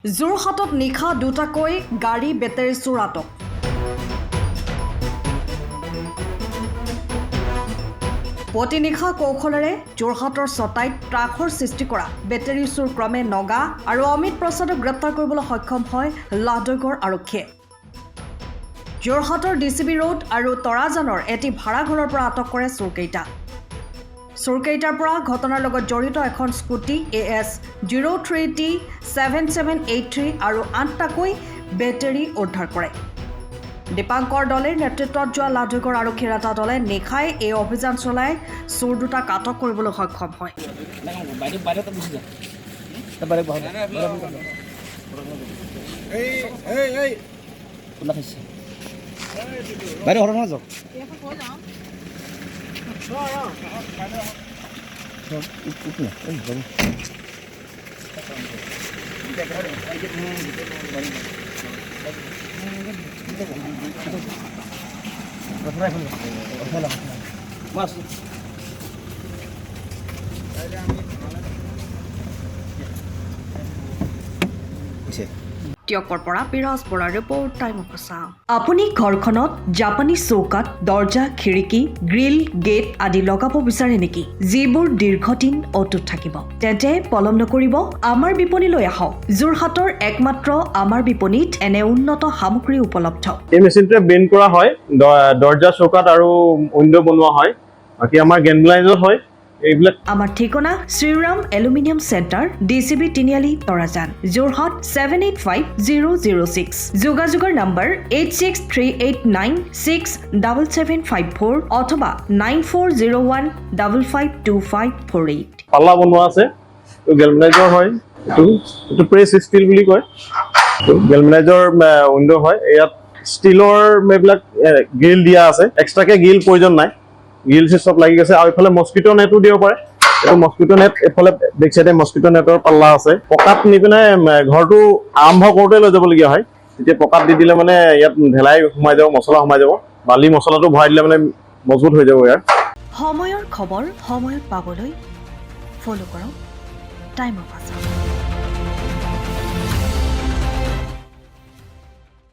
যোৰহাটত নিশা দুটাকৈ গাড়ী বেটেৰী চোৰ আটক। প্ৰতিনিশা কৌশলেৰে যোৰহাটৰ ছটাইত ত্ৰাসৰ সৃষ্টি কৰা বেটেৰী চোৰ ক্ৰমে নগা আৰু অমিত প্ৰসাদক গ্ৰেপ্তাৰ কৰিবলৈ সক্ষম হয় লাহদৈগড় আৰক্ষীয়ে। যোৰহাটৰ ডিচিবি ৰোড আৰু তৰাজানৰ এটি ভাড়াঘৰৰ পৰা আটক কৰে চোৰকেইটা। চোৰকেইটাৰ পৰা ঘটনাৰ লগত জড়িত এখন স্কুটি AS 03T7783 আৰু 8টাকৈ বেটেৰী উদ্ধাৰ কৰে। দীপাংকৰ দলেৰ নেতৃত্বত যোৱা লাহদৈগড় আৰক্ষীৰ এটা দলে নিশাই এই অভিযান চলাই চোৰ দুটাক আটক কৰিবলৈ সক্ষম হয়। টিয়কৰ পৰা বিৰাজ বৰাৰ ৰিপৰ্ট টাইম অফ আছাম। আপুনি ঘৰখনত জাপানীজ চৌকাত দৰ্জা খিৰিকী গ্ৰিল গেট আদি লগাব বিচাৰে নেকি, যিবোৰ দীৰ্ঘদিন অটুট থাকিব? তেন্তে পলম নকৰিব, আমাৰ বিপণীলৈ আহক। যোৰহাটৰ একমাত্ৰ আমাৰ বিপণীত এনে উন্নত সামগ্ৰী উপলব্ধ। এই মেচিনটোৱে বেণ্ড কৰা হয়, দৰ্জা চৌকাত আৰু উইণ্ডো বনোৱা হয়। বাকী আমাৰ গেনব্লাইজত হয় এইবিলাক। আমাৰ ঠিকনা শ্ৰীৰাম এলুমিনিয়াম চেণ্টাৰ, DCB তিনিআলি, তৰাজান, যোৰহাট 785006। যোগাযোগৰ নম্বৰ 8638967754 অথবা 9401552548। পাল্লা বনোৱা আছে, গেলভেনাইজৰ হয়। এইটো প্ৰেছ ষ্টীল বুলি কয়। গেলভেনাইজৰ উইণ্ডো হয়। ইয়াত ষ্টীলৰ এইবিলাক গ্ৰিল দিয়া আছে, এক্সট্ৰাকে গ্ৰিল প্ৰয়োজন নাই। গ্ৰিল চব লাগি গৈছে আৰু এইফালে মস্কিটো নেটো দিব পাৰে। এইটো মস্কিটো নেট, এইফালে বেক চাইডে মস্কিটো নেটৰ পাল্লা আছে। পকাত নি পিনে ঘৰটো আৰম্ভ কৰোঁতে লৈ যাবলগীয়া হয়। তেতিয়া পকাত দি দিলে মানে ইয়াত ঢেলাই সোমাই যাব, মছলা সোমাই যাব। বালি মছলাটো ভৰাই দিলে মানে মজবুত হৈ যাব। ইয়াৰ সময়ৰ খবৰ সময়ত পাবলৈ ফলো কৰক টাইম অফ আছাম।